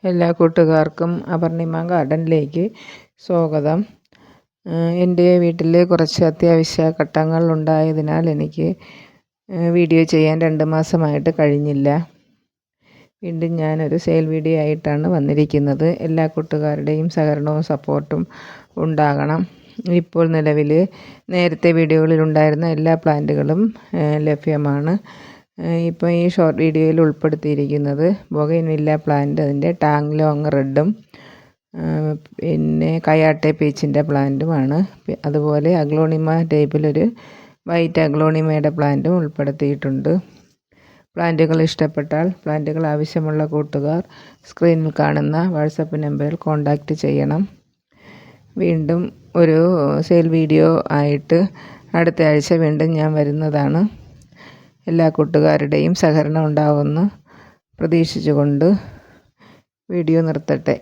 എല്ലാ കൂട്ടുകാർക്കും അപർണിമ ഗാർഡനിലേക്ക് സ്വാഗതം. എൻ്റെ വീട്ടിൽ കുറച്ച് അത്യാവശ്യ ഘട്ടങ്ങൾ ഉണ്ടായതിനാൽ എനിക്ക് വീഡിയോ ചെയ്യാൻ 2 മാസമായിട്ട് കഴിഞ്ഞില്ല. വീണ്ടും ഞാനൊരു സെയിൽ വീഡിയോ ആയിട്ടാണ് വന്നിരിക്കുന്നത്. എല്ലാ കൂട്ടുകാരുടെയും സഹകരണവും സപ്പോർട്ടും ഉണ്ടാകണം. ഇപ്പോൾ നിലവിൽ നേരത്തെ വീഡിയോകളിൽ ഉണ്ടായിരുന്ന എല്ലാ പ്ലാന്റുകളും ലഭ്യമാണ്. ഇപ്പോൾ ഈ ഷോർട്ട് വീഡിയോയിൽ ഉൾപ്പെടുത്തിയിരിക്കുന്നത് ബൊഗൈൻവില്ല പ്ലാന്റ്, അതിൻ്റെ ടാങ് ലോങ് റെഡും പിന്നെ കയാട്ടെ പീച്ചിൻ്റെ പ്ലാന്റുമാണ്. അതുപോലെ അഗ്ലോണിമ ടൈപ്പിലൊരു വൈറ്റ് അഗ്ലോണിമയുടെ പ്ലാന്റും ഉൾപ്പെടുത്തിയിട്ടുണ്ട്. പ്ലാന്റുകൾ ഇഷ്ടപ്പെട്ടാൽ പ്ലാന്റുകൾ ആവശ്യമുള്ള കൂട്ടുകാർ സ്ക്രീനിൽ കാണുന്ന വാട്സപ്പ് നമ്പറിൽ കോൺടാക്റ്റ് ചെയ്യണം. വീണ്ടും ഒരു സെയിൽ വീഡിയോ ആയിട്ട് അടുത്ത ആഴ്ച വീണ്ടും ഞാൻ വരുന്നതാണ്. എല്ലാ കൂട്ടുകാരുടെയും സഹകരണം ഉണ്ടാവുമെന്ന് പ്രതീക്ഷിച്ചുകൊണ്ട് വീഡിയോ നിർത്തട്ടെ.